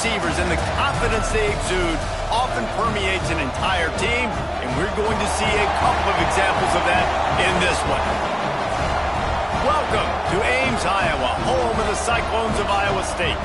receivers, and the confidence they exude often permeates an entire team, and we're going to see a couple of examples of that in this one. Welcome to Ames, Iowa, home of the Cyclones of Iowa State.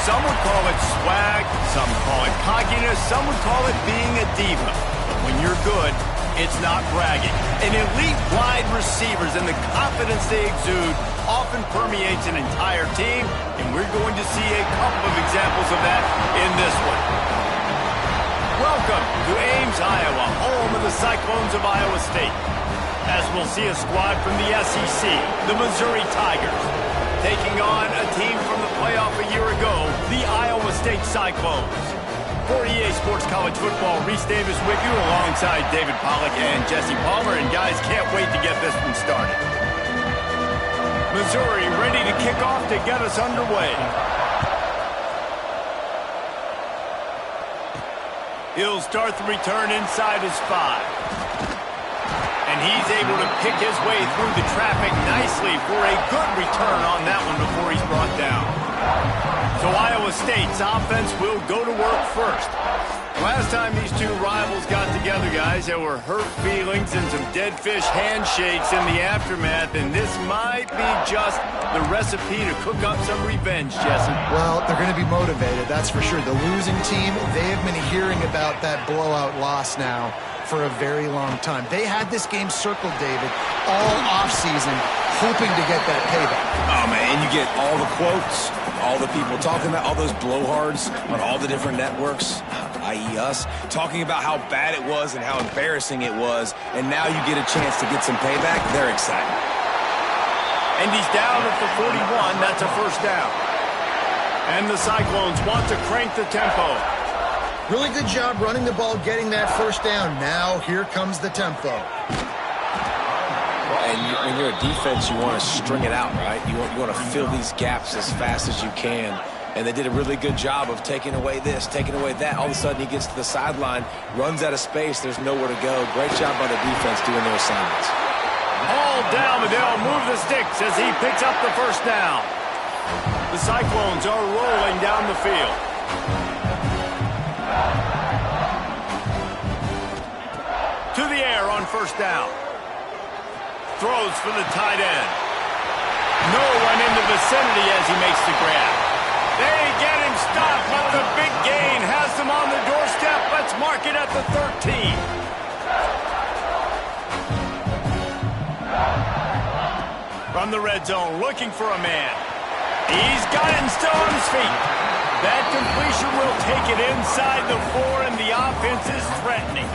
Some would call it swag, some call it cockiness, some would call it being a diva. But when you're good, it's not bragging. An elite wide receivers and the confidence they exude often permeates an entire team, and we're going to see a couple of examples of that in this one. Welcome to Ames, Iowa, home of the Cyclones of Iowa State. As we'll see a squad from the SEC, the Missouri Tigers, taking on a team from the playoff a year ago, the Iowa State Cyclones. For EA Sports College Football, Reese Davis with you alongside David Pollack and Jesse Palmer. And guys, can't wait to get this one started. Missouri ready to kick off to get us underway. He'll start the return inside his 5. And he's able to pick his way through the traffic nicely for a good return on that one before he's brought down. So Iowa State's offense will go to work first. Last time these two rivals got together, guys, there were hurt feelings and some dead fish handshakes in the aftermath, and this might be just the recipe to cook up some revenge, Jesse. Well, they're going to be motivated, that's for sure. The losing team, they have been hearing about that blowout loss now for a very long time. They had this game circled, David, all offseason, hoping to get that payback. Oh, man, and you get all the quotes, all the people talking about all those blowhards on all the different networks, i.e. us, talking about how bad it was and how embarrassing it was, and now you get a chance to get some payback. They're excited. And he's down at the 41. That's a first down. And the Cyclones want to crank the tempo. Really good job running the ball, getting that first down. Now here comes the tempo. And when you're a defense, you want to string it out, right? You want to fill these gaps as fast as you can. And they did a really good job of taking away this, taking away that. All of a sudden, he gets to the sideline, runs out of space. There's nowhere to go. Great job by the defense doing their assignments. All down, but they'll move the sticks as he picks up the first down. The Cyclones are rolling down the field. To the air on first down. Throws for the tight end. No one in the vicinity as he makes the grab. They get him stopped, but the at the 13. From the red zone, looking for a man. He's got it and still on his feet. That completion will take it inside the 4, and the offense is threatening.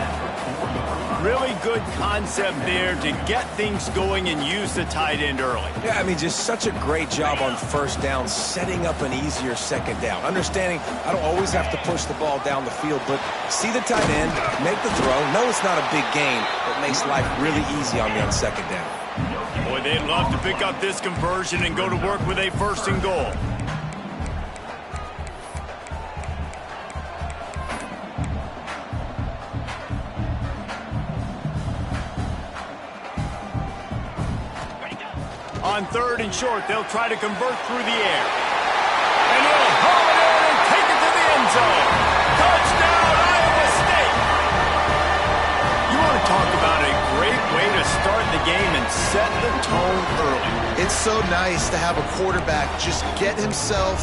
Really good concept there to get things going and use the tight end early. Yeah, I mean, just such a great job on first down, setting up an easier second down. Understanding I don't always have to push the ball down the field, but see the tight end, make the throw. No, it's not a big gain, but makes life really easy on me on second down. Boy, they'd love to pick up this conversion and go to work with a 1st and goal. On 3rd and short, they'll try to convert through the air. And he'll haul it in and take it to the end zone. Touchdown, Iowa State! You want to talk about a great way to start the game and set the tone early. It's so nice to have a quarterback just get himself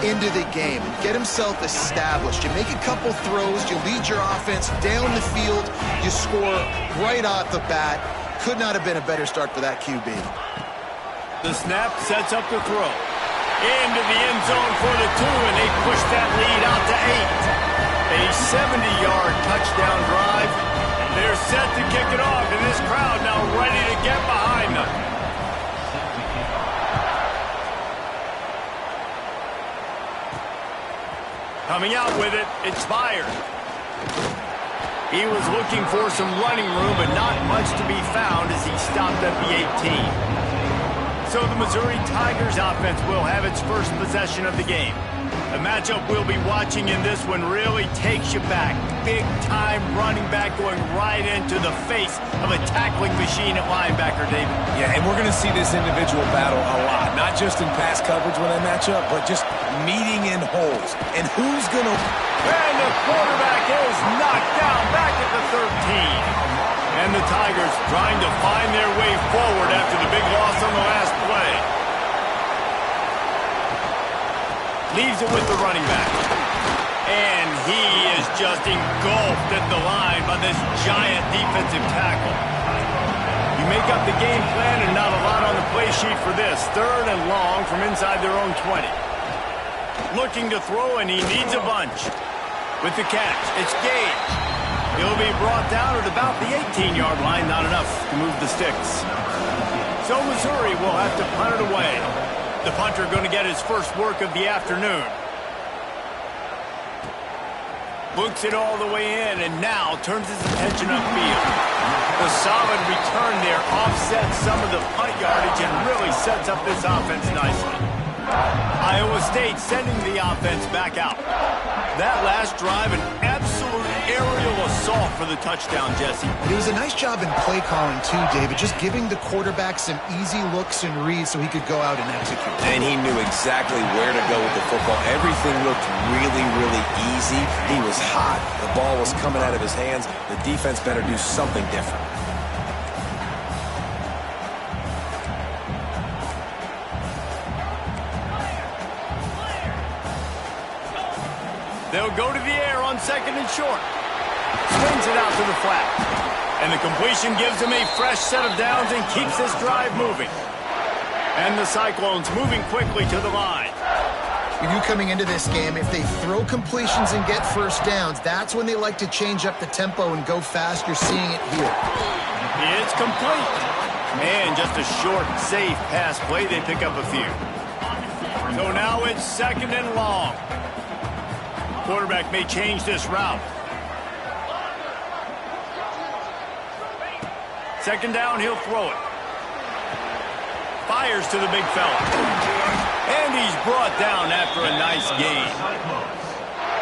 into the game, get himself established. You make a couple throws, you lead your offense down the field, you score right off the bat. Could not have been a better start for that QB. The snap sets up the throw. Into the end zone for the 2, and they push that lead out to 8. A 70-yard touchdown drive. They're set to kick it off, and this crowd now ready to get behind them. Coming out with it, it's Byers. He was looking for some running room, but not much to be found as he stopped at the 18. So the Missouri Tigers offense will have its first possession of the game. The matchup we'll be watching in this one really takes you back. Big-time running back going right into the face of a tackling machine at linebacker, David. Yeah, and we're going to see this individual battle a lot. Not just in pass coverage when they match up, but just meeting in holes. And who's going to... And the quarterback is knocked down back at the 13. And the Tigers trying to find their way forward after the big loss on the last play. Leaves it with the running back. And he is just engulfed at the line by this giant defensive tackle. You make up the game plan and not a lot on the play sheet for this. 3rd and long from inside their own 20. Looking to throw, and he needs a bunch. With the catch, it's Gage. He'll be brought down at about the 18-yard line. Not enough to move the sticks. So Missouri will have to punt it away. The punter going to get his first work of the afternoon. Books it all the way in and now turns his attention upfield. The solid return there offsets some of the punt yardage and really sets up this offense nicely. Iowa State sending the offense back out. That last drive, an absolute aerial assault for the touchdown, Jesse. It was a nice job in play calling, too, David, just giving the quarterback some easy looks and reads so he could go out and execute. And he knew exactly where to go with the football. Everything looked really, really easy. He was hot. The ball was coming out of his hands. The defense better do something different. They'll go to the air on 2nd and short. Swings it out to the flat. And the completion gives him a fresh set of downs and keeps this drive moving. And the Cyclones moving quickly to the line. You knew coming into this game, if they throw completions and get first downs, that's when they like to change up the tempo and go fast. You're seeing it here. It's complete. And just a short, safe pass play. They pick up a few. So now it's 2nd and long. Quarterback may change this route. 2nd down, he'll throw it. Fires to the big fella. And he's brought down after a nice gain.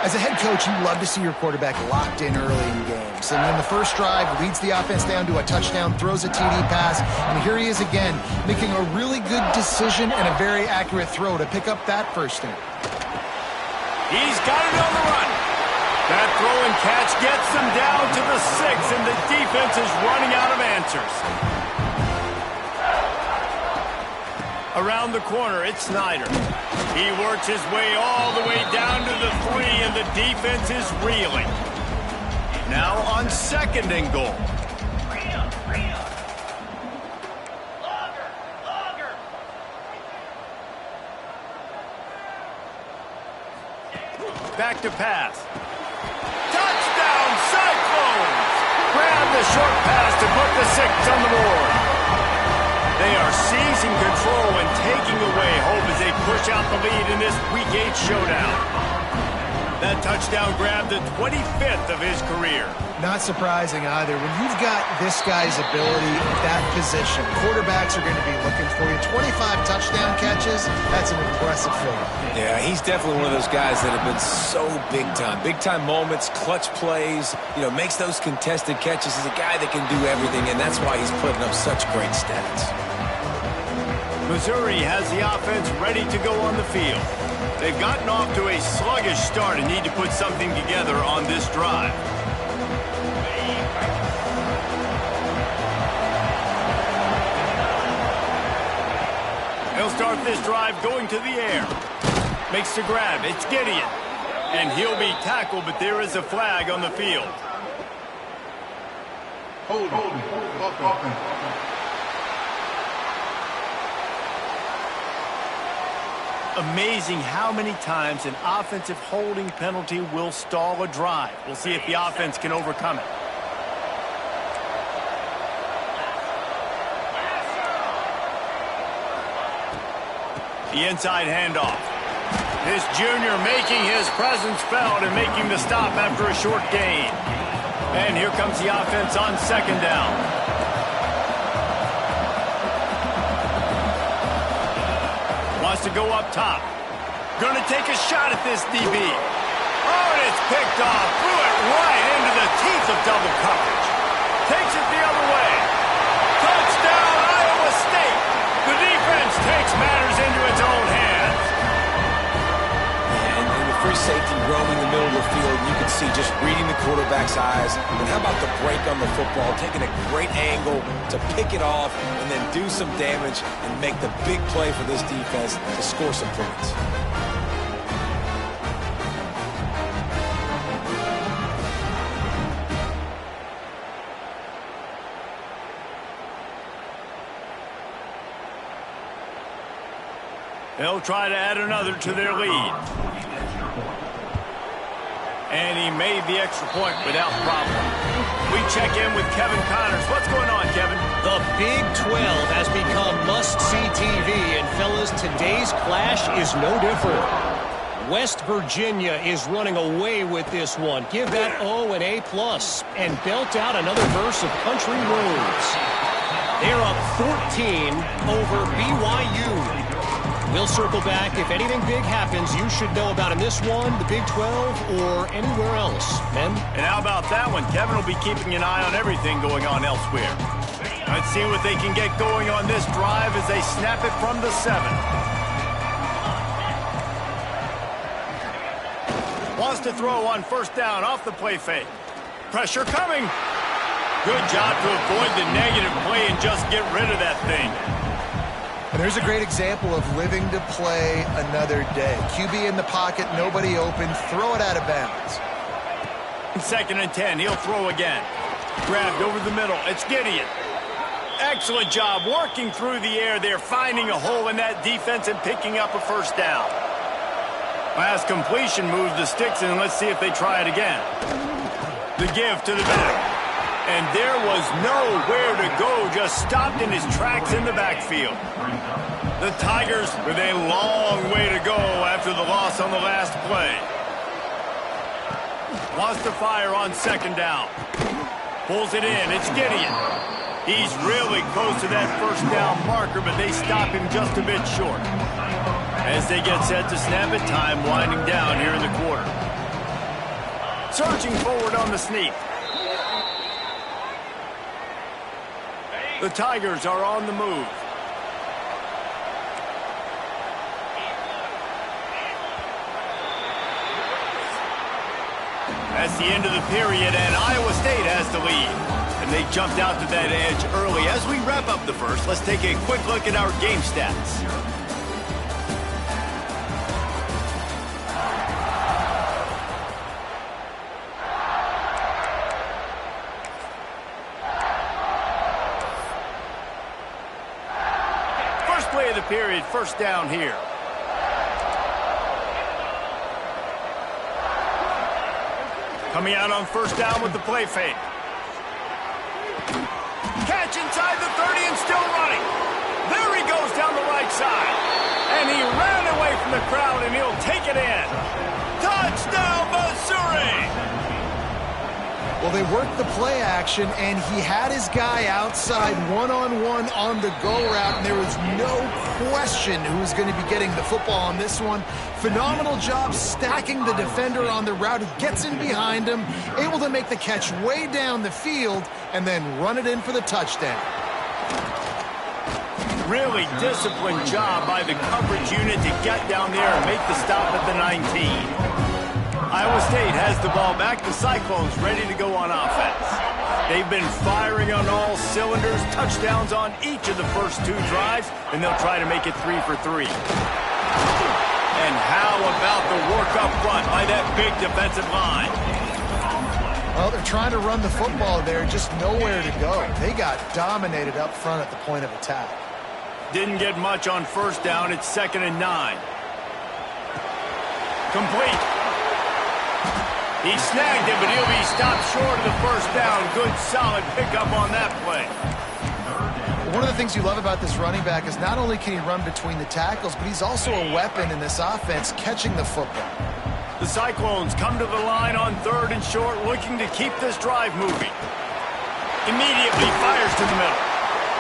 As a head coach, you love to see your quarterback locked in early in games. And in the first drive, leads the offense down to a touchdown, throws a TD pass, and here he is again, making a really good decision and a very accurate throw to pick up that first down. He's got it on the run. That throw and catch gets them down to the 6, and the defense is running out of answers. Around the corner, it's Snyder. He works his way all the way down to the 3, and the defense is reeling. Now on 2nd and goal. Back to pass. Touchdown, Cyclones! Grab the short pass to put the 6 on the board. They are seizing control and taking away hope as they push out the lead in this Week 8 showdown. That touchdown grabbed the 25th of his career. Not surprising either. When you've got this guy's ability at that position, quarterbacks are going to be looking for you. 25 touchdown catches, that's an impressive figure. Yeah, he's definitely one of those guys that have been so big time. Big time moments, clutch plays, makes those contested catches. He's a guy that can do everything, and that's why he's putting up such great stats. Missouri has the offense ready to go on the field. They've gotten off to a sluggish start and need to put something together on this drive. He'll start this drive going to the air. Makes the grab. It's Gideon. And he'll be tackled, but there is a flag on the field. Hold on. Amazing how many times an offensive holding penalty will stall a drive. We'll see if the offense can overcome it. The inside handoff. This junior making his presence felt and making the stop after a short gain. And here comes the offense on 2nd down. Wants to go up top. Going to take a shot at this DB. Oh, and it's picked off. Threw it right into the teeth of double coverage. Takes it the other way. Touchdown, Iowa State. The defense takes matters into its own hands. And the free safety roaming the middle of the field, you can see just reading the quarterback's eyes. And how about the break on the football, taking a great angle to pick it off and then do some damage and make the big play for this defense to score some points. They'll try to add another to their lead. And he made the extra point without problem. We check in with Kevin Connors. What's going on, Kevin? The Big 12 has become must-see TV, and fellas, today's clash is no different. West Virginia is running away with this one. Give that O an A+, and belt out another verse of Country Roads. They're up 14 over BYU. We'll circle back. If anything big happens, you should know about in this one, the Big 12, or anywhere else. Men? And how about that one? Kevin will be keeping an eye on everything going on elsewhere. Let's see what they can get going on this drive as they snap it from the 7. Wants to throw on 1st down off the play fake. Pressure coming. Good job to avoid the negative play and just get rid of that thing. And there's a great example of living to play another day. QB in the pocket, nobody open, throw it out of bounds. 2nd and 10, he'll throw again. Grabbed over the middle, it's Gideon. Excellent job working through the air there, finding a hole in that defense and picking up a 1st down. Last completion moves the sticks, and let's see if they try it again. The give to the back. And there was nowhere to go, just stopped in his tracks in the backfield. The Tigers with a long way to go after the loss on the last play. Wants to fire on 2nd down. Pulls it in, it's Gideon. He's really close to that 1st down marker, but they stop him just a bit short. As they get set to snap it, time winding down here in the quarter. Surging forward on the sneak. The Tigers are on the move. That's the end of the period, and Iowa State has the lead. And they jumped out to that edge early. As we wrap up the first, let's take a quick look at our game stats. period. First down here. Coming out on first down with the play fake. Catch inside the 30 and still running. There he goes down the right side. And he ran away from the crowd, and he'll take it in. Touchdown, Missouri! Well, they worked the play action, and he had his guy outside one-on-one on the go route, and there was no question who was going to be getting the football on this one. Phenomenal job stacking the defender on the route. He gets in behind him, able to make the catch way down the field, and then run it in for the touchdown. Really disciplined job by the coverage unit to get down there and make the stop at the 19. Iowa State has the ball back. The Cyclones ready to go on offense. They've been firing on all cylinders, touchdowns on each of the first 2 drives, and they'll try to make it 3 for 3. And how about the work up front by that big defensive line? Well, they're trying to run the football there, just nowhere to go. They got dominated up front at the point of attack. Didn't get much on first down. It's 2nd and 9. Complete. He snagged it, but he'll be stopped short of the first down. Good, solid pickup on that play. One of the things you love about this running back is not only can he run between the tackles, but he's also a weapon in this offense catching the football. The Cyclones come to the line on 3rd and short, looking to keep this drive moving. Immediately fires to the middle.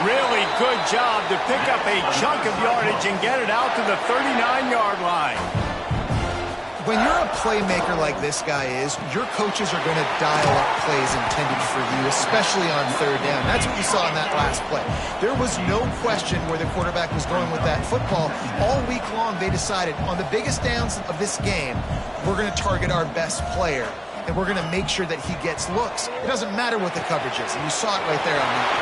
Really good job to pick up a chunk of yardage and get it out to the 39-yard line. When you're a playmaker like this guy is, your coaches are going to dial up plays intended for you, especially on 3rd down. That's what you saw in that last play. There was no question where the quarterback was going with that football. All week long, they decided on the biggest downs of this game, we're going to target our best player, and we're going to make sure that he gets looks. It doesn't matter what the coverage is, and you saw it right there on that.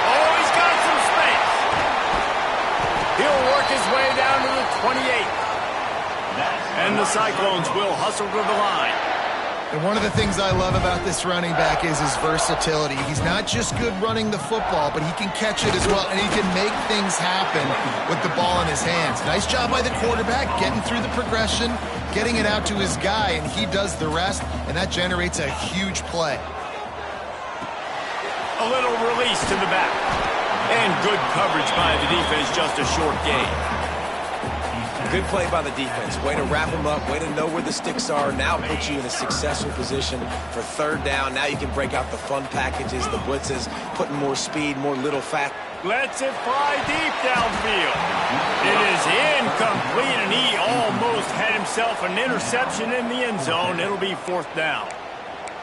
Oh, he's got some space. He'll work his way down to the 28. And the Cyclones will hustle to the line. And one of the things I love about this running back is his versatility. He's not just good running the football, but he can catch it as well, and he can make things happen with the ball in his hands. Nice job by the quarterback, getting through the progression, getting it out to his guy, and he does the rest, and that generates a huge play. A little release to the back. And good coverage by the defense, just a short gain. Good play by the defense. Way to wrap them up. Way to know where the sticks are. Now put you in a successful position for 3rd down. Now you can break out the fun packages, the blitzes, putting more speed, more little fat. Lets it fly deep downfield. It is incomplete, and he almost had himself an interception in the end zone. It'll be 4th down.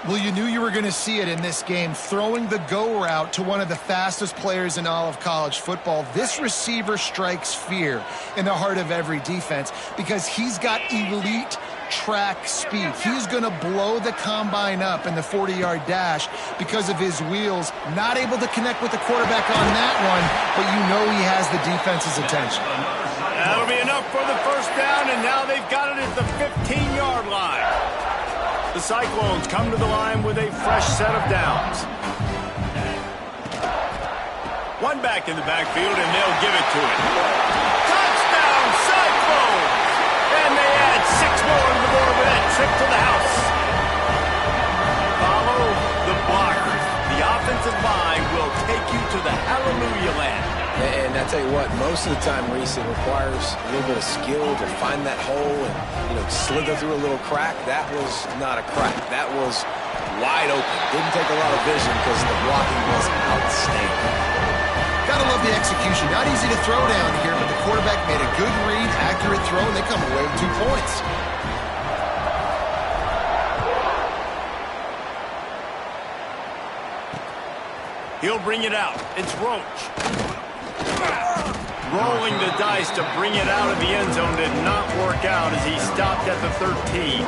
Well, you knew you were going to see it in this game, throwing the go route to one of the fastest players in all of college football. This receiver strikes fear in the heart of every defense because he's got elite track speed. He's going to blow the combine up in the 40-yard dash because of his wheels. Not able to connect with the quarterback on that one, but you know he has the defense's attention. That'll be enough for the first down, and now they've got it at the 15-yard line. The Cyclones come to the line with a fresh set of downs. One back in the backfield, and they'll give it to it. Touchdown, Cyclones! And they add 6 more to the board with that trip to the house. Follow the blockers. The offensive line will take you to the hallelujah land. And I tell you what, most of the time, Reese, it requires a little bit of skill to find that hole and, slither through a little crack. That was not a crack. That was wide open. Didn't take a lot of vision because the blocking was outstanding. Gotta love the execution. Not easy to throw down here, but the quarterback made a good read, accurate throw, and they come away with 2 points. He'll bring it out. It's Roach. Rolling the dice to bring it out of the end zone did not work out as he stopped at the 13.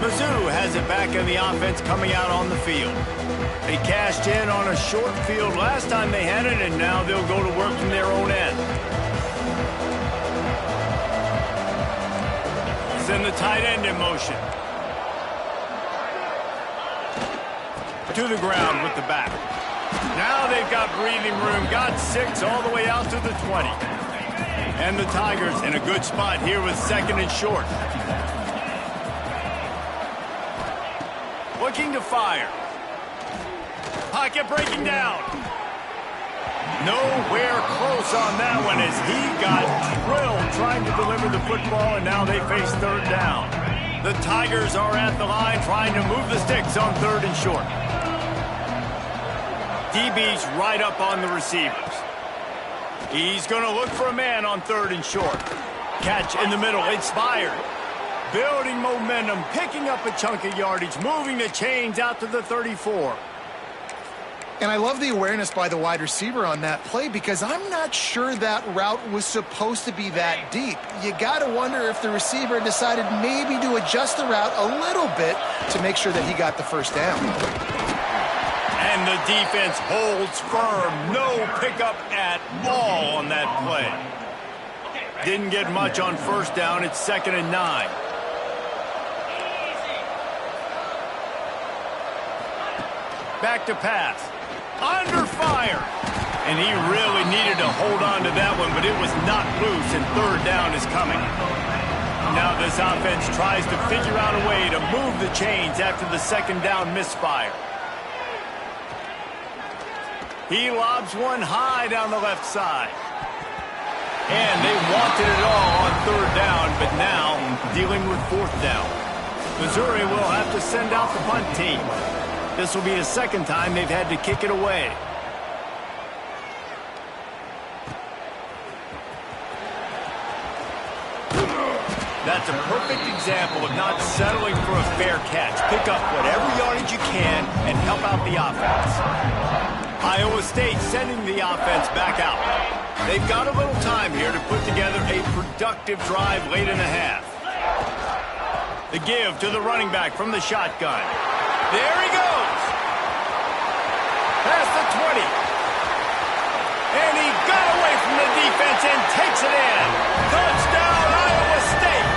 Mizzou has it back in the offense coming out on the field. They cashed in on a short field last time they had it, and now they'll go to work from their own end. Send the tight end in motion. To the ground with the back. Now they've got breathing room. Got 6 all the way out to the 20. And the Tigers in a good spot here with 2nd and short. Looking to fire. Pocket breaking down. Nowhere close on that one as he got drilled trying to deliver the football, and now they face 3rd down. The Tigers are at the line trying to move the sticks on 3rd and short. DB's right up on the receivers. He's going to look for a man on 3rd and short. Catch in the middle. It's fired. Building momentum, picking up a chunk of yardage, moving the chains out to the 34. And I love the awareness by the wide receiver on that play because I'm not sure that route was supposed to be that deep. You got to wonder if the receiver decided maybe to adjust the route a little bit to make sure that he got the 1st down. And the defense holds firm. No pickup at all on that play. Didn't get much on 1st down. It's 2nd and 9. Back to pass. Under fire. And he really needed to hold on to that one, but it was not loose, and 3rd down is coming. Now this offense tries to figure out a way to move the chains after the 2nd down misfire. He lobs one high down the left side. And they wanted it all on 3rd down, but now dealing with 4th down. Missouri will have to send out the punt team. This will be the 2nd time they've had to kick it away. That's a perfect example of not settling for a fair catch. Pick up whatever yardage you can and help out the offense. Iowa State sending the offense back out. They've got a little time here to put together a productive drive late in the half. The give to the running back from the shotgun. There he goes. Past the 20. And he got away from the defense and takes it in. Touchdown, Iowa State.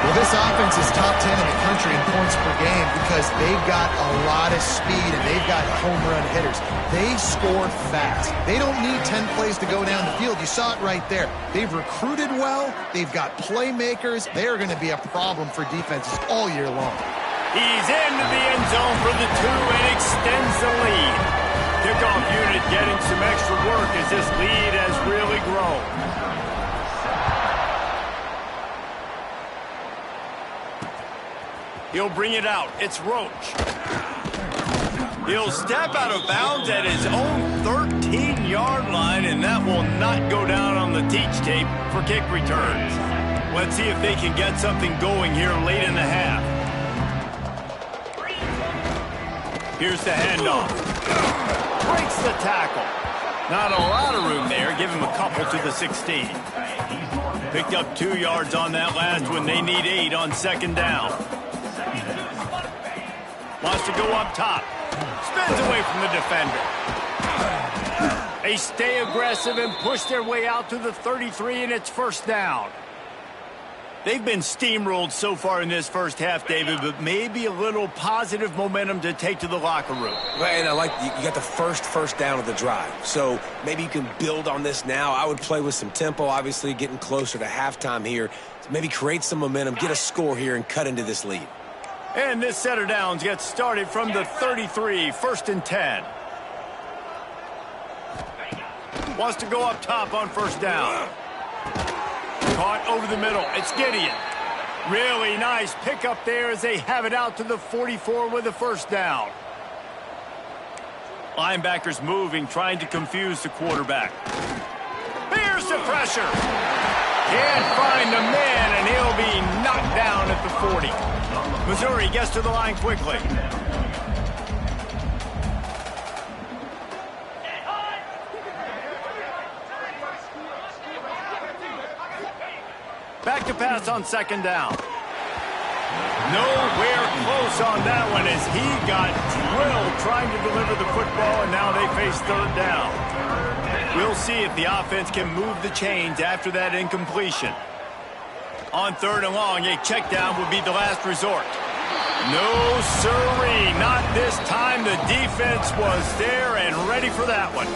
Well, this offense is top 10 in the country in points per game because they've got a lot of speed and they've got home run hitters. They score fast. They don't need 10 plays to go down the field. You saw it right there. They've recruited well. They've got playmakers. They are going to be a problem for defenses all year long. He's into the end zone for the 2 and extends the lead. Kickoff unit getting some extra work as this lead has really grown. He'll bring it out. It's Roach. He'll step out of bounds at his own 13-yard line, and that will not go down on the teach tape for kick returns. Let's see if they can get something going here late in the half. Here's the handoff. Breaks the tackle. Not a lot of room there. Give him a couple to the 16. Picked up 2 yards on that last one. They need 8 on 2nd down. Wants to go up top. Spins away from the defender. They stay aggressive and push their way out to the 33, and it's 1st down. They've been steamrolled so far in this first half, David, but maybe a little positive momentum to take to the locker room. And I like you got the first down of the drive. So maybe you can build on this now. I would play with some tempo, obviously getting closer to halftime here. Maybe create some momentum, get a score here, and cut into this lead. And this set of downs gets started from the 33, 1st and 10. Wants to go up top on 1st down. Caught over the middle. It's Gideon. Really nice pickup there as they have it out to the 44 with a 1st down. Linebackers moving, trying to confuse the quarterback. Here's the pressure. Can't find the man, and he'll be knocked down at the 40. Missouri gets to the line quickly. Back to pass on 2nd down. Nowhere close on that one as he got drilled trying to deliver the football, and now they face 3rd down. We'll see if the offense can move the chains after that incompletion. On 3rd and long, a check down would be the last resort. No siree, not this time. The defense was there and ready for that one.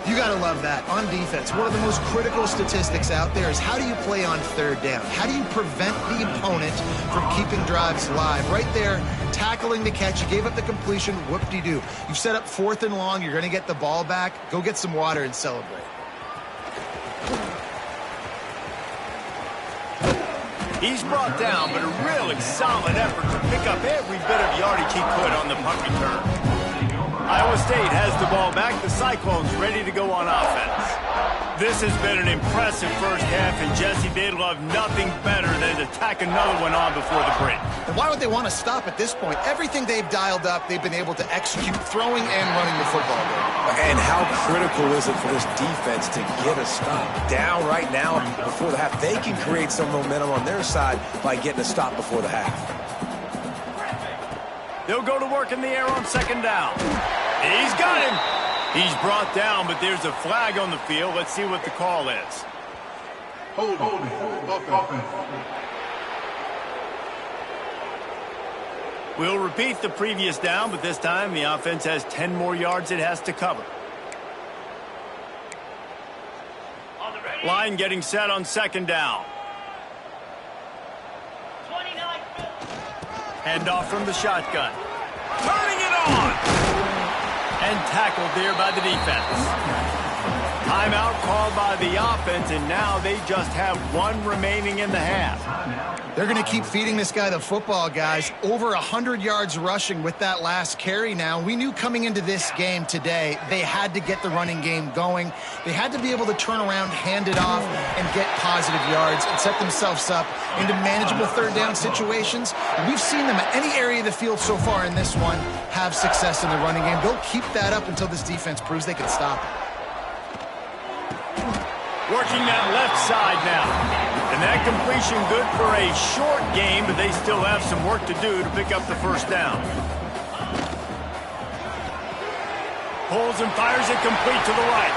You got to love that. On defense, one of the most critical statistics out there is how do you play on third down? How do you prevent the opponent from keeping drives live? Right there, tackling the catch. You gave up the completion. Whoop-de-doo. You've set up 4th and long. You're going to get the ball back. Go get some water and celebrate. He's brought down, but a really solid effort to pick up every bit of yardage he could on the punt return. Iowa State has the ball back. The Cyclones ready to go on offense. This has been an impressive first half, and Jesse, they'd love nothing better than to tack another one on before the break. And why would they want to stop at this point? Everything they've dialed up, they've been able to execute, throwing and running the football game. And how critical is it for this defense to get a stop? Down right now before the half. They can create some momentum on their side by getting a stop before the half. They'll go to work in the air on 2nd down. He's got him. He's brought down, but there's a flag on the field. Let's see what the call is. Hold offense. We'll repeat the previous down, but this time the offense has 10 more yards it has to cover. Line getting set on 2nd down. Handoff from the shotgun. Turning it on! And tackled there by the defense. Timeout called by the offense, and now they just have 1 remaining in the half. They're going to keep feeding this guy the football, guys. Over 100 yards rushing with that last carry now. We knew coming into this game today, they had to get the running game going. They had to be able to turn around, hand it off, and get positive yards and set themselves up into manageable 3rd down situations. And we've seen them at any area of the field so far in this one have success in the running game. They'll keep that up until this defense proves they can stop it. Working that left side now. And that completion good for a short game, but they still have some work to do to pick up the 1st down. Pulls and fires it complete to the right.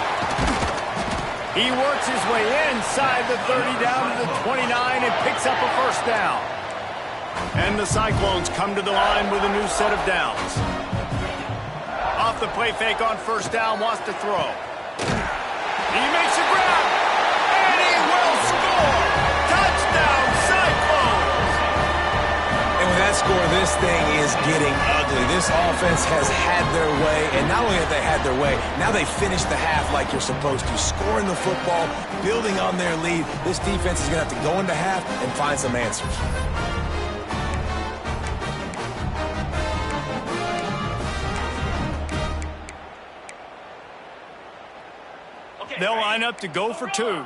He works his way inside the 30 down to the 29 and picks up a 1st down. And the Cyclones come to the line with a new set of downs. Off the play fake on 1st down, wants to throw. He makes a grab, and he will score! Touchdown, Cyclones! And with that score, this thing is getting ugly. This offense has had their way, and not only have they had their way, now they finish the half like you're supposed to. Scoring the football, building on their lead. This defense is going to have to go into half and find some answers. They'll line up to go for 2.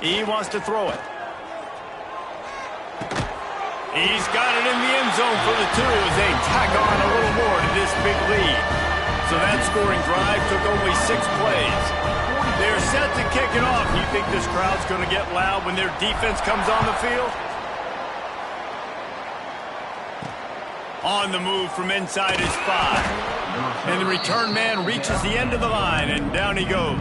He wants to throw it. He's got it in the end zone for the 2 as they tack on a little more to this big lead. So that scoring drive took only 6 plays. They're set to kick it off. You think this crowd's going to get loud when their defense comes on the field? On the move from inside his 5. And the return man reaches the end of the line, and down he goes.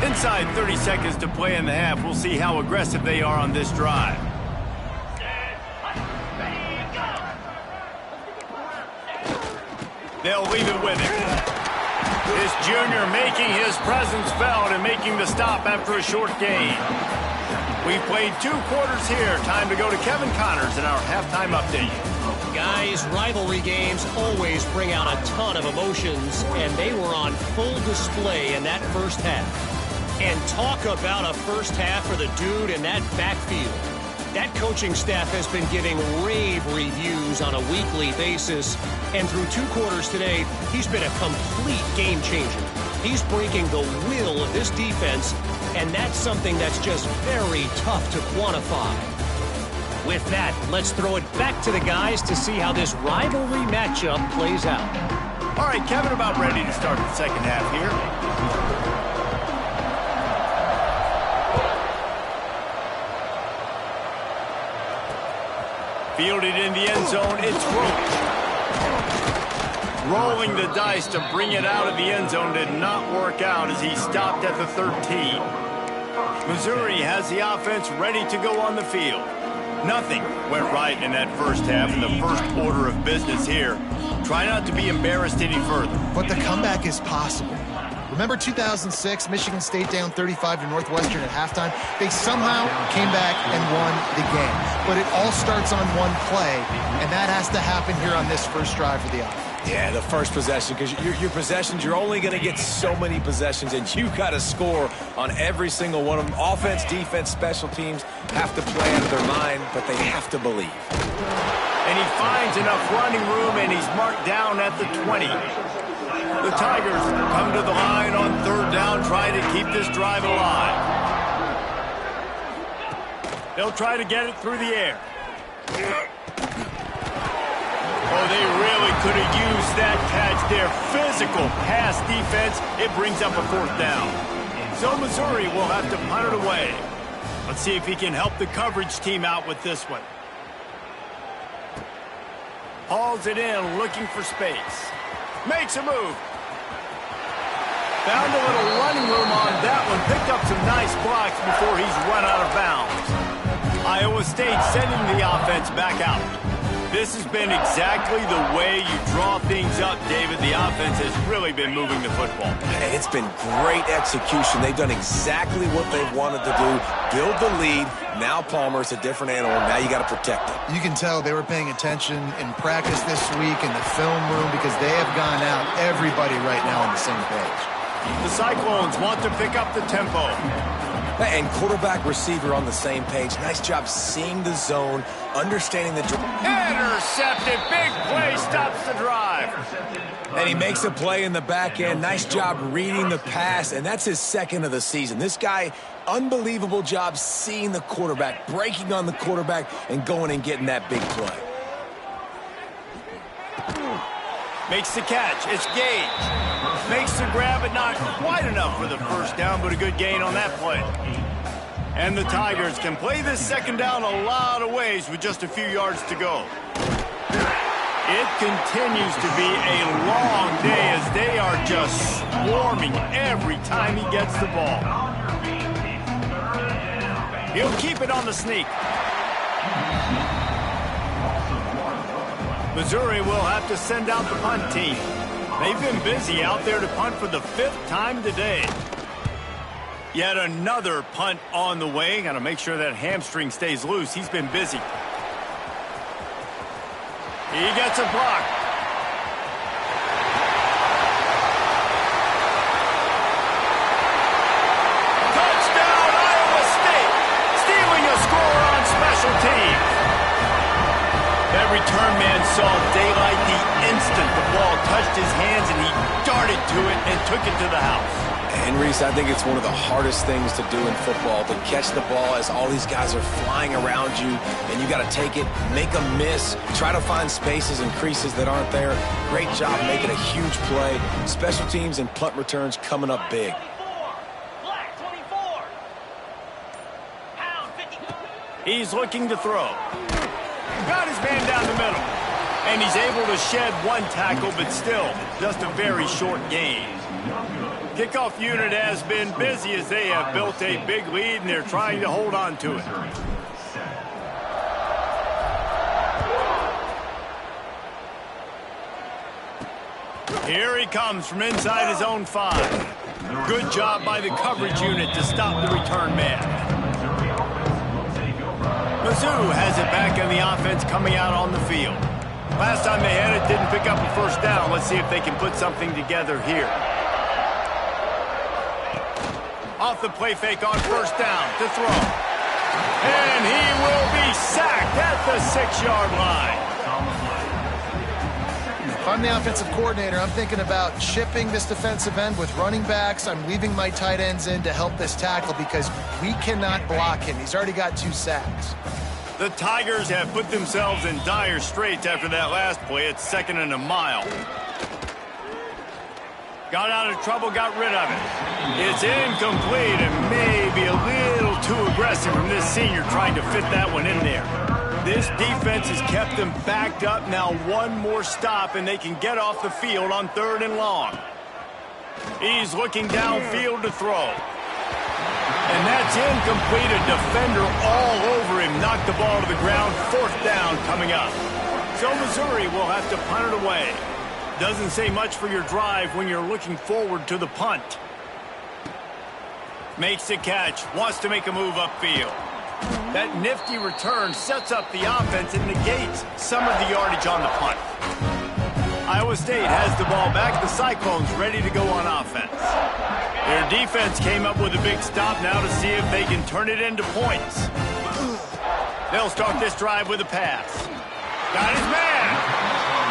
Inside 30 seconds to play in the half. We'll see how aggressive they are on this drive. They'll leave it with him. This junior making his presence felt and making the stop after a short gain. We've played 2 quarters here. Time to go to Kevin Connors in our halftime update. Guys, rivalry games always bring out a ton of emotions, and they were on full display in that first half. And talk about a first half for the dude in that backfield. That coaching staff has been giving rave reviews on a weekly basis, and through 2 quarters today, he's been a complete game changer. He's breaking the will of this defense, and that's something that's just very tough to quantify. With that, let's throw it back to the guys to see how this rivalry matchup plays out. All right, Kevin, about ready to start the second half here. Fielded in the end zone, it's Roach. Rolling the dice to bring it out of the end zone did not work out as he stopped at the 13. Missouri has the offense ready to go on the field. Nothing went right in that first half, in the first order of business here. Try not to be embarrassed any further. But the comeback is possible. Remember 2006, Michigan State down 35 to Northwestern at halftime? They somehow came back and won the game. But it all starts on one play, and that has to happen here on this first drive for the offense. Yeah, the first possession, because your possessions, you're only going to get so many possessions, and you've got to score on every single one of them. Offense, defense, special teams have to play out of their mind, but they have to believe. And he finds enough running room, and he's marked down at the 20. The Tigers come to the line on third down, trying to keep this drive alive. They'll try to get it through the air. Oh, they really could have used that catch there. Physical pass defense. It brings up a fourth down. So Missouri will have to punt it away. Let's see if he can help the coverage team out with this one. Hauls it in, looking for space. Makes a move. Found a little running room on that one. Picked up some nice blocks before he's run out of bounds. Iowa State sending the offense back out. This has been exactly the way you draw things up, David. The offense has really been moving the football. It's been great execution. They've done exactly what they wanted to do. Build the lead. Now Palmer's a different animal. Now you got to protect it. You can tell they were paying attention in practice this week in the film room because they have gone out, everybody right now on the same page. The Cyclones want to pick up the tempo. And quarterback receiver on the same page. Nice job seeing the zone, understanding the intercepted. Big play stops the drive. And he makes a play in the back end. Nice job reading the pass, and that's his second of the season. This guy, unbelievable job seeing the quarterback, breaking on the quarterback, and going and getting that big play. Makes the catch. It's Gage. Makes the grab, but not quite enough for the first down, but a good gain on that play. And the Tigers can play this second down a lot of ways with just a few yards to go. It continues to be a long day as they are just swarming every time he gets the ball. He'll keep it on the sneak. Missouri will have to send out the punt team. They've been busy out there to punt for the 5th time today. Yet another punt on the way. Got to make sure that hamstring stays loose. He's been busy. He gets a block. Touchdown, Iowa State. Stealing a score on special teams. That return man saw daylight the instant the ball touched his hands, and he darted to it and took it to the house. And, Reese, I think it's one of the hardest things to do in football, to catch the ball as all these guys are flying around you, and you got to take it, make a miss, try to find spaces and creases that aren't there. Great job making a huge play. Special teams and punt returns coming up big. He's looking to throw. Got his man down the middle. And he's able to shed one tackle, but still just a very short gain. Kickoff unit has been busy as they have built a big lead, and they're trying to hold on to it. Here he comes from inside his own 5. Good job by the coverage unit to stop the return man. Mizzou has it back in the offense coming out on the field. Last time they had it, didn't pick up a first down. Let's see if they can put something together here. Off the play fake on first down to throw. And he will be sacked at the 6-yard line. If I'm the offensive coordinator, I'm thinking about chipping this defensive end with running backs. I'm leaving my tight ends in to help this tackle because we cannot block him. He's already got 2 sacks. The Tigers have put themselves in dire straits after that last play. It's 2nd and a mile. Got out of trouble, got rid of it. It's incomplete and maybe a little too aggressive from this senior trying to fit that one in there. This defense has kept them backed up. Now one more stop, and they can get off the field on 3rd and long. He's looking downfield to throw. And that's incomplete. A defender all over him. Knocked the ball to the ground. 4th down coming up. So Missouri will have to punt it away. Doesn't say much for your drive when you're looking forward to the punt. Makes the catch. Wants to make a move upfield. That nifty return sets up the offense and negates some of the yardage on the punt. Iowa State has the ball back. The Cyclones ready to go on offense. Their defense came up with a big stop now to see if they can turn it into points. They'll start this drive with a pass. Got his man.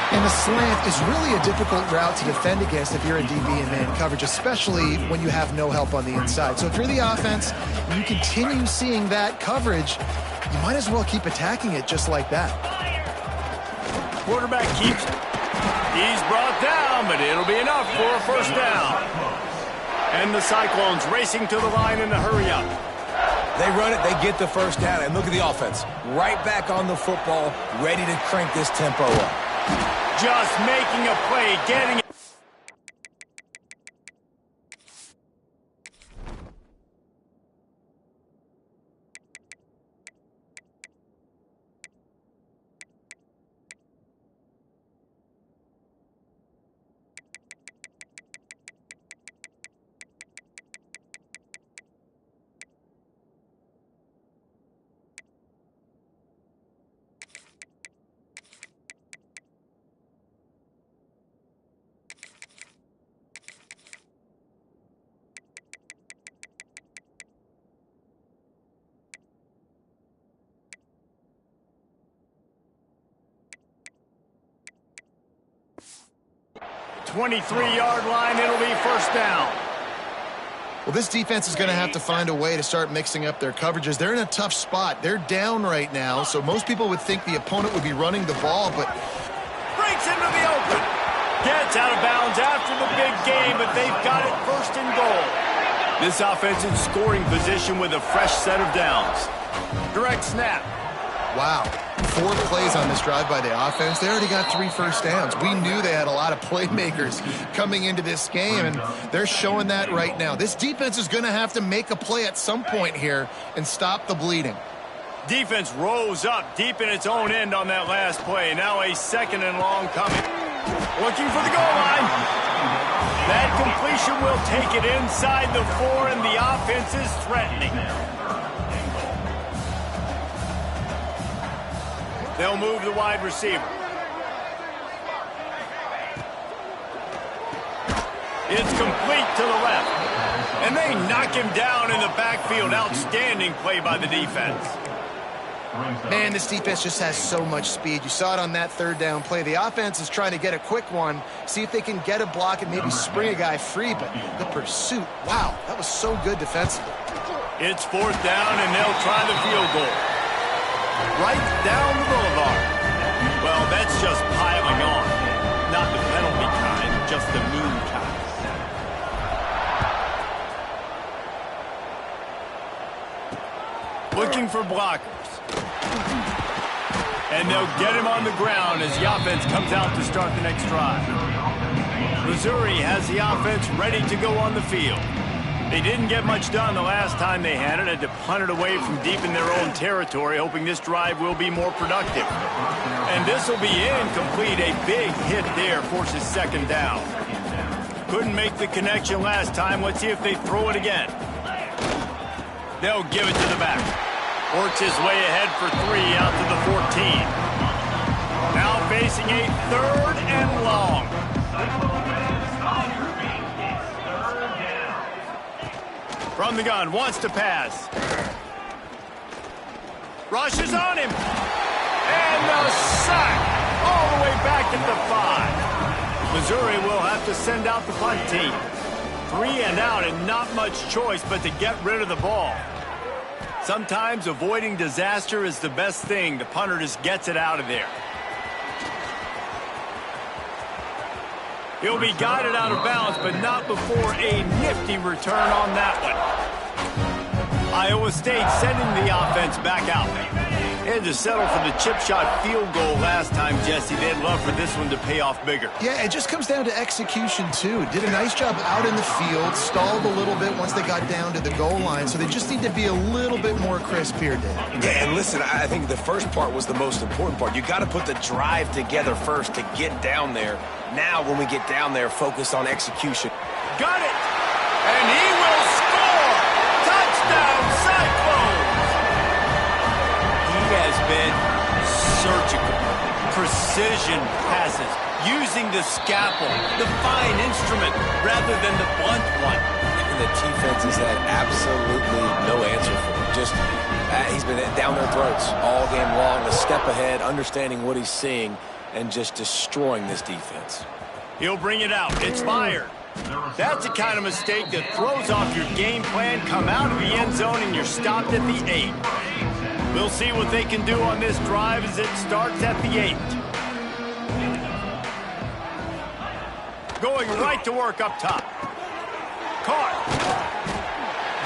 And the slant is really a difficult route to defend against if you're in DB and man coverage, especially when you have no help on the inside. So if you're the offense and you continue seeing that coverage, you might as well keep attacking it just like that. Quarterback keeps it. He's brought down, but it'll be enough for a 1st down. And the Cyclones racing to the line in the hurry-up. They run it, they get the 1st down, and look at the offense. Right back on the football, ready to crank this tempo up. Just making a play, getting it. .23-yard line, it'll be 1st down. Well, this defense is going to have to find a way to start mixing up their coverages. They're in a tough spot. They're down right now, so most people would think the opponent would be running the ball, but Breaks into the open. Gets out of bounds after the big game, but they've got it 1st and goal. This offense in scoring position with a fresh set of downs. Direct snap. wow, 4 plays on this drive by the offense. They already got 3 first downs. We knew they had a lot of playmakers coming into this game, and they're showing that right now. This defense is going to have to make a play at some point here and stop the bleeding. Defense rose up deep in its own end on that last play. Now a 2nd and long coming. Looking for the goal line. That completion will take it inside the 4, and the offense is threatening. They'll move the wide receiver. It's complete to the left. And they knock him down in the backfield. Outstanding play by the defense. Man, this defense just has so much speed. You saw it on that 3rd down play. The offense is trying to get a quick one, see if they can get a block and maybe spring a guy free, but the pursuit, wow, that was so good defensively. It's 4th down, and they'll try the field goal. Right down the boulevard. Well, that's just piling on. Not the penalty kind, just the mean kind. Looking for blockers. And they'll get him on the ground as the offense comes out to start the next drive. Missouri has the offense ready to go on the field. They didn't get much done the last time they had it. Had to punt it away from deep in their own territory, hoping this drive will be more productive. And this will be incomplete. A big hit there forces 2nd down. Couldn't make the connection last time. Let's see if they throw it again. They'll give it to the back. Works his way ahead for 3 out to the 14. Now facing a 3rd and long. From the gun, wants to pass. Rushes on him. And the sack all the way back at the 5. Missouri will have to send out the punt team. 3 and out and not much choice but to get rid of the ball. Sometimes avoiding disaster is the best thing. The punter just gets it out of there. He'll be guided out of bounds, but not before a nifty return on that one. Iowa State sending the offense back out. They had to settle for the chip shot field goal last time, Jesse. They'd love for this one to pay off bigger. Yeah, it just comes down to execution, too. Did a nice job out in the field, stalled a little bit once they got down to the goal line, so they just need to be a little bit more crisp here, Dave. Yeah, and listen, I think the first part was the most important part. You got to put the drive together first to get down there. Now, when we get down there, focus on execution. Got it! And he will score! Touchdown, Cyclones! He has been surgical. Precision passes, using the scalpel, the fine instrument, rather than the blunt one. And the defense has had absolutely no answer for him. Just, he's been down their throats all game long, a step ahead, understanding what he's seeing, and just destroying this defense. He'll bring it out. It's fired. That's the kind of mistake that throws off your game plan. Come out of the end zone and you're stopped at the 8. We'll see what they can do on this drive as it starts at the 8. Going right to work up top. Caught.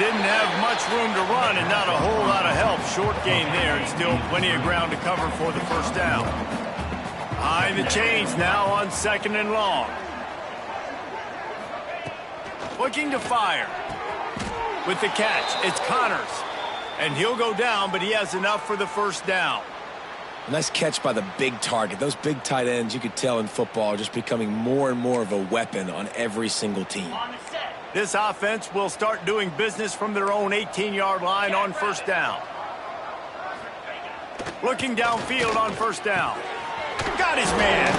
Didn't have much room to run and not a whole lot of help. Short gain there and still plenty of ground to cover for the first down. Behind the chains now on 2nd and long. Looking to fire. With the catch, it's Connors. And he'll go down, but he has enough for the first down. Nice catch by the big target. Those big tight ends, you could tell in football, are just becoming more and more of a weapon on every single team. This offense will start doing business from their own 18-yard line on first down. Looking downfield on first down. Got his man.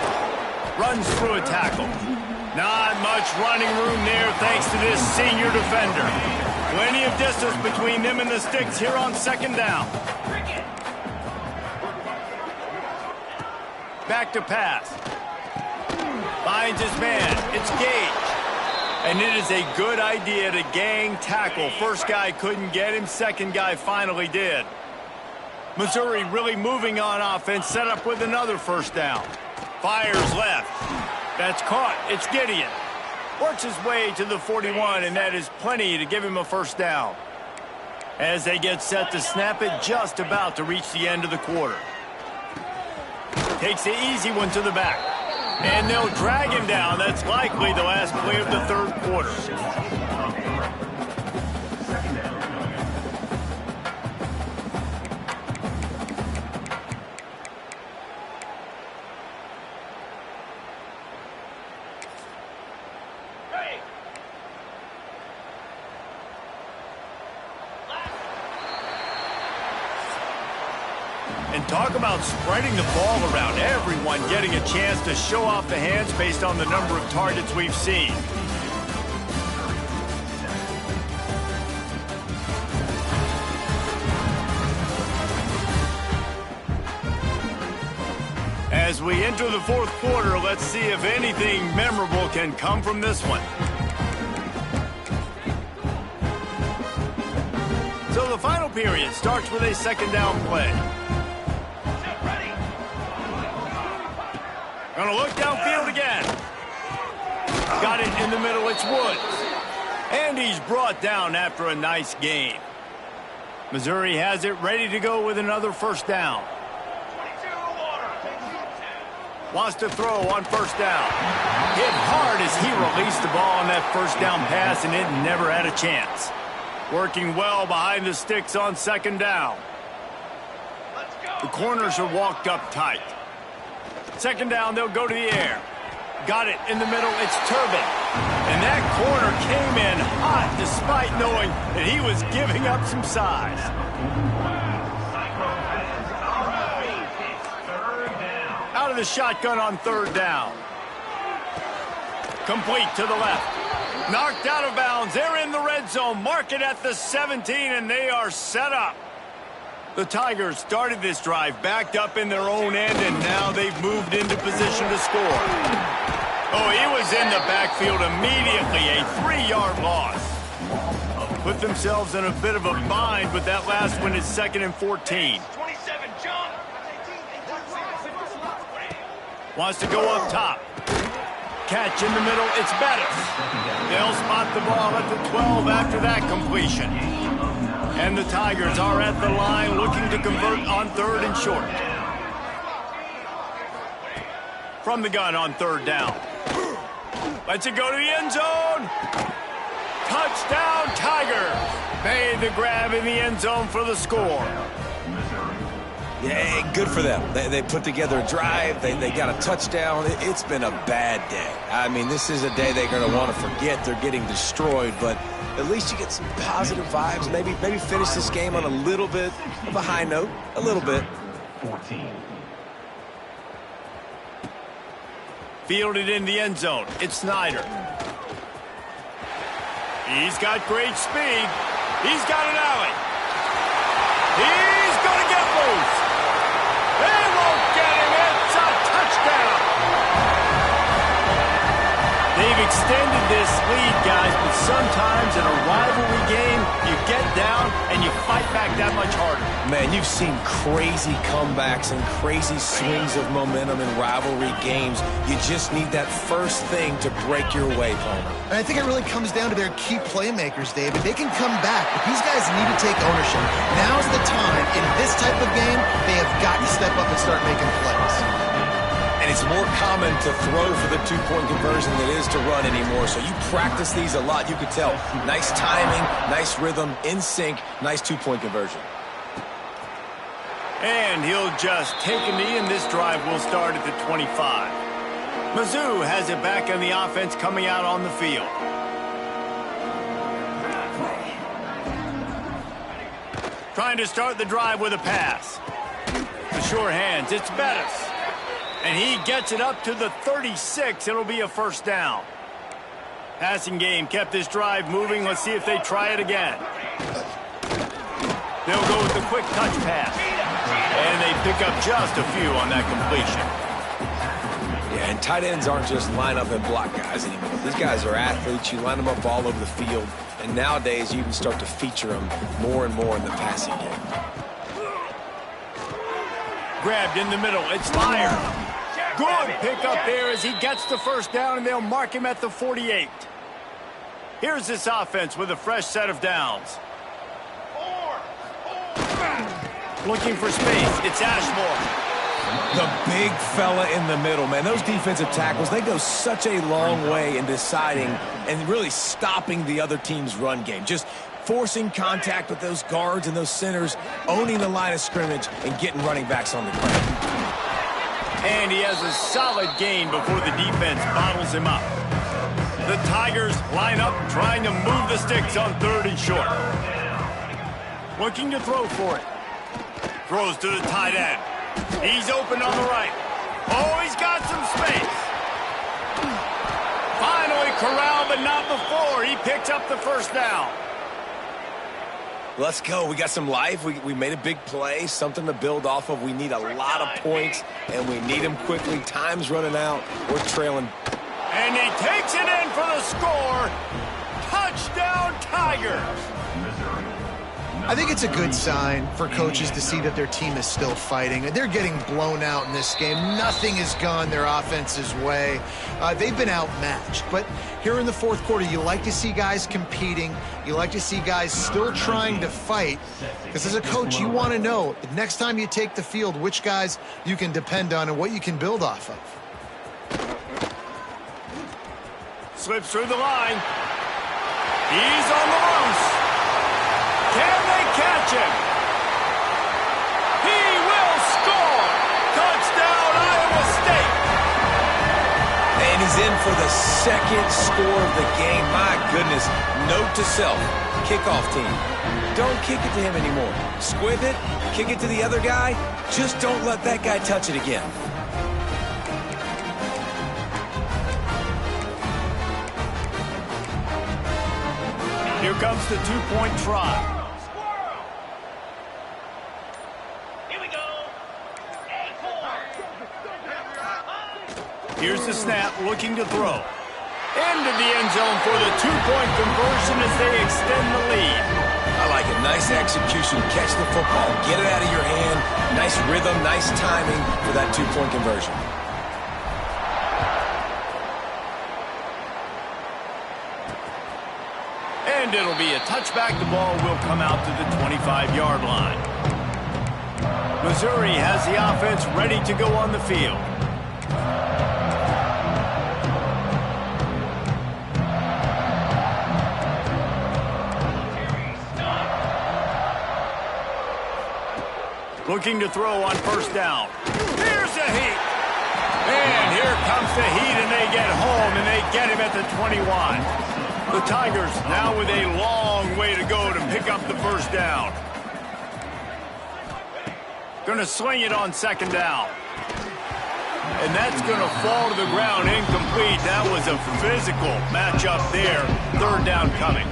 Runs through a tackle. Not much running room there thanks to this senior defender. Plenty of distance between them and the sticks here on 2nd down. Back to pass. Finds his man. It's Gage. And it is a good idea to gang tackle. First guy couldn't get him. Second guy finally did. Missouri really moving on offense. Set up with another first down. Fires left. That's caught. It's Gideon. Works his way to the 41, and that is plenty to give him a first down. As they get set to snap it, just about to reach the end of the quarter. Takes the easy one to the back. And they'll drag him down. That's likely the last play of the 3rd quarter. And talk about spreading the ball around. Everyone getting a chance to show off the hands based on the number of targets we've seen. As we enter the 4th quarter, let's see if anything memorable can come from this one. So the final period starts with a 2nd down play. Gonna look downfield again. Got it in the middle, it's Woods. And he's brought down after a nice gain. Missouri has it ready to go with another first down. Wants to throw on first down. Hit hard as he released the ball on that first down pass, and it never had a chance. Working well behind the sticks on 2nd down. The corners are walked up tight. 2nd down, they'll go to the air. Got it in the middle, it's Turbin. And that corner came in hot despite knowing that he was giving up some size. Out of the shotgun on 3rd down. Complete to the left. Knocked out of bounds. They're in the red zone. Mark it at the 17, and they are set up. The Tigers started this drive backed up in their own end, and now they've moved into position to score. Oh, he was in the backfield immediately. A 3-yard loss. Put themselves in a bit of a bind, but that last one is 2nd and 14. Wants to go up top. Catch in the middle, it's Bettis. They'll spot the ball at the 12 after that completion. And the Tigers are at the line looking to convert on 3rd and short. From the gun on 3rd down. Lets it go to the end zone. Touchdown, Tigers. Made the grab in the end zone for the score. Yeah, good for them. They put together a drive. They got a touchdown. It's been a bad day. I mean, this is a day they're going to want to forget. They're getting destroyed, but at least you get some positive vibes. Maybe finish this game on a little bit of a high note. A little bit. 14. Fielded in the end zone. It's Snyder. He's got great speed. He's got an alley. He's going to get loose. They won't get him. It's a touchdown. They've extended this lead, guys, but sometimes in a rivalry game, you get down and you fight back that much harder. Man, you've seen crazy comebacks and crazy swings of momentum in rivalry games. You just need that first thing to break your way, Palmer. And I think it really comes down to their key playmakers, David. They can come back, but these guys need to take ownership. Now's the time. In this type of game, they have got to step up and start making plays. And it's more common to throw for the two-point conversion than it is to run anymore. So you practice these a lot. You could tell. Nice timing, nice rhythm, in sync, nice two-point conversion. And he'll just take a knee, and this drive will start at the 25. Mizzou has it back on the offense coming out on the field. Trying to start the drive with a pass. The sure hands, it's Bettis. And he gets it up to the 36. It'll be a first down. Passing game kept this drive moving. Let's see if they try it again. They'll go with the quick touch pass. And they pick up just a few on that completion. Yeah, and tight ends aren't just line up and block guys anymore. These guys are athletes. You line them up all over the field. And nowadays, you can start to feature them more and more in the passing game. Grabbed in the middle. It's Meyer. Good pickup there as he gets the first down, and they'll mark him at the 48. Here's this offense with a fresh set of downs. Looking for space. It's Ashmore. The big fella in the middle, man. Those defensive tackles, they go such a long way in deciding and really stopping the other team's run game. Just forcing contact with those guards and those centers, owning the line of scrimmage, and getting running backs on the ground. And he has a solid gain before the defense bottles him up. The Tigers line up trying to move the sticks on 3rd and short. Looking to throw for it. Throws to the tight end. He's open on the right. Oh, he's got some space. Finally corralled, but not before. He picks up the first down. Let's go. We got some life. We made a big play, something to build off of. We need a lot of points, and we need them quickly. Time's running out. We're trailing. And he takes it in for the score. Touchdown, Tigers. I think it's a good sign for coaches to see that their team is still fighting. They're getting blown out in this game. Nothing has gone their offense's way. They've been outmatched. But here in the fourth quarter, you like to see guys competing. You like to see guys still trying to fight. Because as a coach, you want to know, the next time you take the field, which guys you can depend on and what you can build off of. Slips through the line. He's on the loose. Can they catch him? He will score! Touchdown, Iowa State! And he's in for the second score of the game. My goodness. Note to self, kickoff team. Don't kick it to him anymore. Squib it, kick it to the other guy. Just don't let that guy touch it again. Here comes the two-point try. Here's the snap, looking to throw. Into the end zone for the two-point conversion as they extend the lead. I like it. Nice execution. Catch the football. Get it out of your hand. Nice rhythm, nice timing for that two-point conversion. And And it'll be a touchback. The ball will come out to the 25-yard line. Missouri has the offense ready to go on the field. Looking to throw on first down. Here's the heat. And here comes the heat, and they get home, and they get him at the 21. The Tigers now with a long way to go to pick up the first down. Going to swing it on second down. And that's going to fall to the ground incomplete. That was a physical matchup there. Third down coming.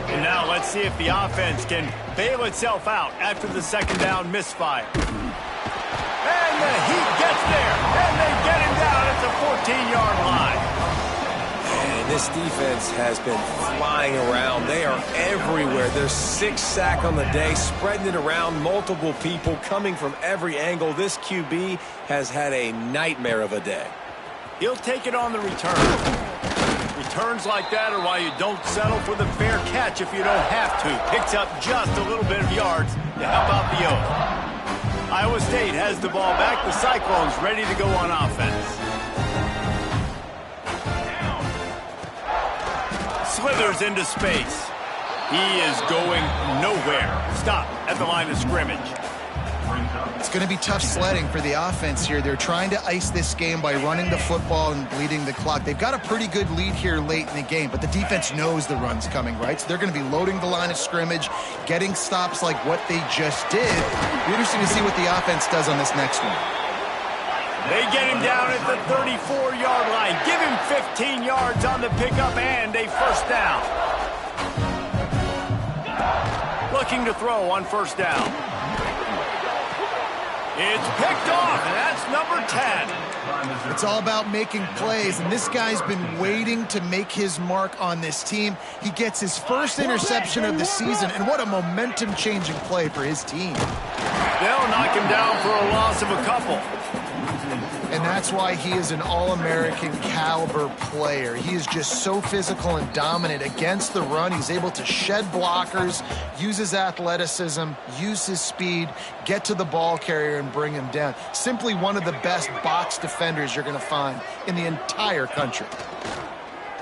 And now let's see if the offense can bail itself out after the second down misfire. And the Heat gets there, and they get him down at the 14-yard line. And this defense has been flying around. They are everywhere. There's 6 sacks on the day, spreading it around, multiple people coming from every angle. This QB has had a nightmare of a day. He'll take it on the return. Returns like that are why you don't settle for the fair catch if you don't have to. Picks up just a little bit of yards to help out the O's. Iowa State has the ball back. The Cyclones ready to go on offense. Slithers into space. He is going nowhere. Stop at the line of scrimmage. It's going to be tough sledding for the offense here. They're trying to ice this game by running the football and bleeding the clock. They've got a pretty good lead here late in the game, but the defense knows the run's coming, right? So they're going to be loading the line of scrimmage, getting stops like what they just did. It'll be interesting to see what the offense does on this next one. They get him down at the 34-yard line. Give him 15 yards on the pickup and a first down. Looking to throw on first down. It's picked off, and that's number 10. It's all about making plays, and this guy's been waiting to make his mark on this team. He gets his first interception of the season, and what a momentum-changing play for his team. They'll knock him down for a loss of a couple. And that's why he is an All-American caliber player. He is just so physical and dominant against the run. He's able to shed blockers, use his athleticism, use his speed, get to the ball carrier and bring him down. Simply one of the best box defenders you're going to find in the entire country.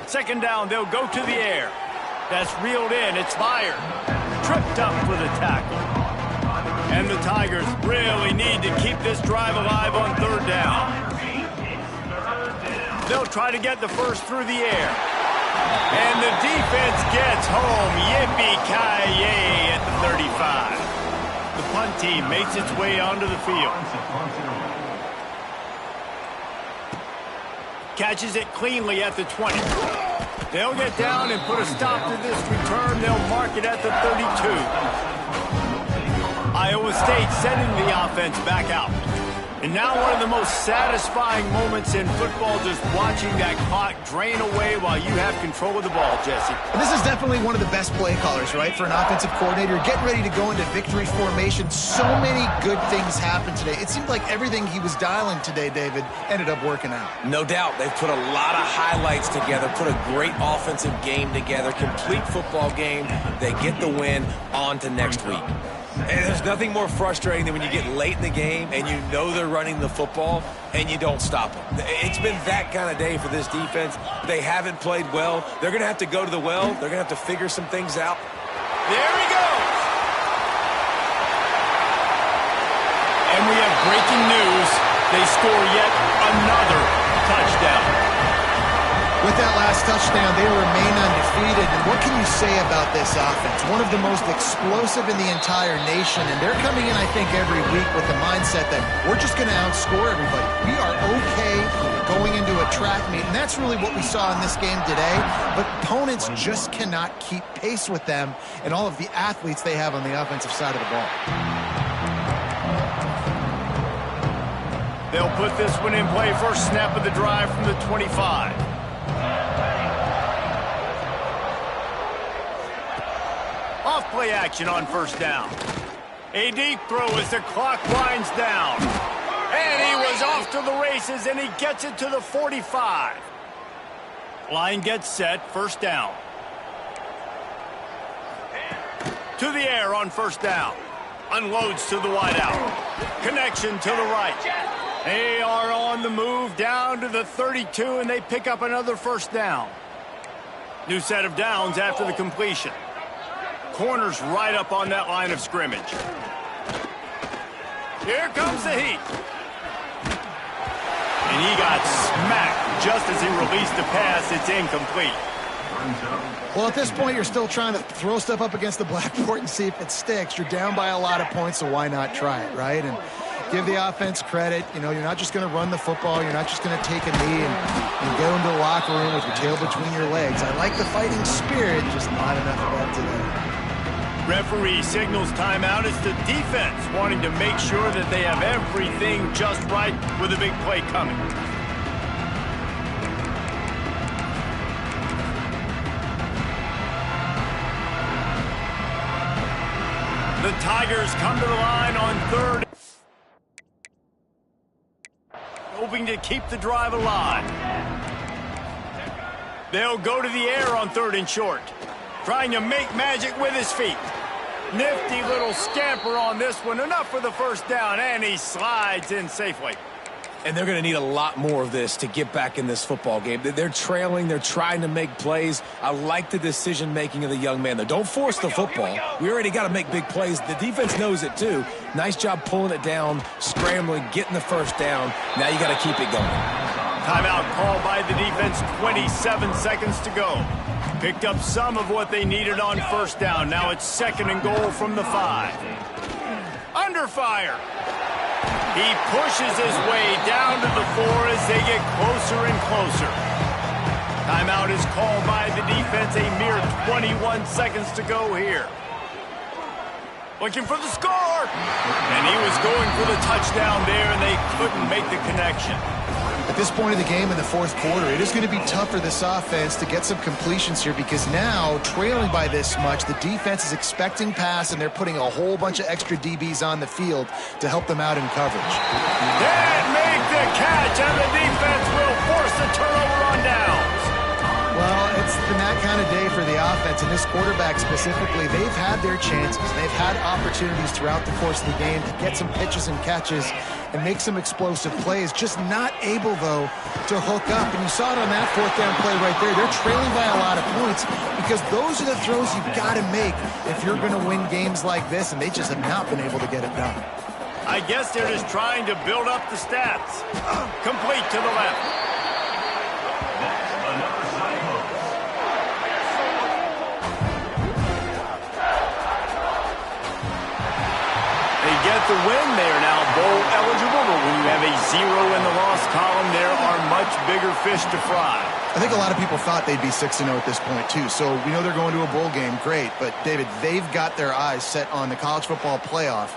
Second down, they'll go to the air. That's reeled in. It's fired. Tripped up for the tackle. And the Tigers really need to keep this drive alive on third down. They'll try to get the first through the air. And the defense gets home. Yippee-ki-yay at the 35. The punt team makes its way onto the field. Catches it cleanly at the 20. They'll get down and put a stop to this return. They'll mark it at the 32. Iowa State sending the offense back out. And now one of the most satisfying moments in football, just watching that clock drain away while you have control of the ball, Jesse. And this is definitely one of the best play callers, right, for an offensive coordinator. Getting ready to go into victory formation. So many good things happened today. It seemed like everything he was dialing today, David, ended up working out. No doubt. They've put a lot of highlights together, put a great offensive game together, complete football game. They get the win. On to next week. And there's nothing more frustrating than when you get late in the game and you know they're running the football and you don't stop them. It's been that kind of day for this defense. They haven't played well. They're going to have to go to the well. They're going to have to figure some things out. There he goes. And we have breaking news. They score yet another touchdown. With that last touchdown, they remain undefeated. And what can you say about this offense? One of the most explosive in the entire nation. And they're coming in, I think, every week with the mindset that we're just going to outscore everybody. We are okay going into a track meet. And that's really what we saw in this game today. But opponents just cannot keep pace with them and all of the athletes they have on the offensive side of the ball. They'll put this one in play. First snap of the drive from the 25. Off play action on first down. A deep throw as the clock winds down. And he was off to the races, and he gets it to the 45. Line gets set, first down. To the air on first down. Unloads to the wideout. Connection to the right. They are on the move down to the 32, and they pick up another first down. New set of downs after the completion. Corners right up on that line of scrimmage. Here comes the heat. And he got smacked just as he released the pass. It's incomplete. Well, at this point, you're still trying to throw stuff up against the blackboard and see if it sticks. You're down by a lot of points, so why not try it, right? And give the offense credit. You know, you're not just going to run the football. You're not just going to take a knee and go into the locker room with your tail between your legs. I like the fighting spirit, just not enough of that today. Referee signals timeout. It's the defense wanting to make sure that they have everything just right with a big play coming. The Tigers come to the line on third, hoping to keep the drive alive. They'll go to the air on third and short, trying to make magic with his feet. Nifty little scamper on this one. Enough for the first down, and he slides in safely. And they're going to need a lot more of this to get back in this football game. They're trailing. They're trying to make plays. I like the decision-making of the young man, though. Don't force the football. We already got to make big plays. The defense knows it, too. Nice job pulling it down, scrambling, getting the first down. Now you got to keep it going. Timeout called by the defense, 27 seconds to go. Picked up some of what they needed on first down. Now it's second and goal from the 5. Under fire. He pushes his way down to the 4 as they get closer and closer. Timeout is called by the defense. A mere 21 seconds to go here. Looking for the score. And he was going for the touchdown there, and they couldn't make the connection. At this point of the game in the fourth quarter, it is going to be tough for this offense to get some completions here because now, trailing by this much, the defense is expecting pass, and they're putting a whole bunch of extra DBs on the field to help them out in coverage. Did make the catch, and the defense will force the turnover on downs. Well, it's been that kind of day for the offense, and this quarterback specifically, they've had their chances. They've had opportunities throughout the course of the game to get some pitches and catches and make some explosive plays, just not able, though, to hook up. And you saw it on that fourth down play right there. They're trailing by a lot of points because those are the throws you've got to make if you're going to win games like this, and they just have not been able to get it done. I guess they're just trying to build up the stats. Complete to the left. Get the win, they are now bowl eligible, but when you have a 0 in the loss column, there are much bigger fish to fry. I think a lot of people thought they'd be 6-0 at this point, too. So we know they're going to a bowl game. Great. But, David, they've got their eyes set on the college football playoff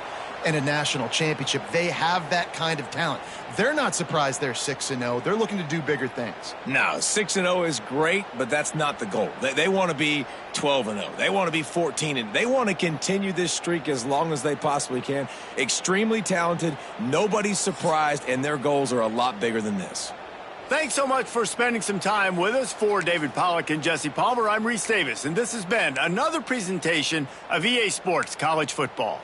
and a national championship. They have that kind of talent. They're not surprised they're 6-0. They're looking to do bigger things. No, 6-0 is great, but that's not the goal. They want to be 12-0. They want to be 14-0. They want to continue this streak as long as they possibly can. Extremely talented. Nobody's surprised, and their goals are a lot bigger than this. Thanks so much for spending some time with us. For David Pollack and Jesse Palmer, I'm Reese Davis, and this has been another presentation of EA Sports College Football.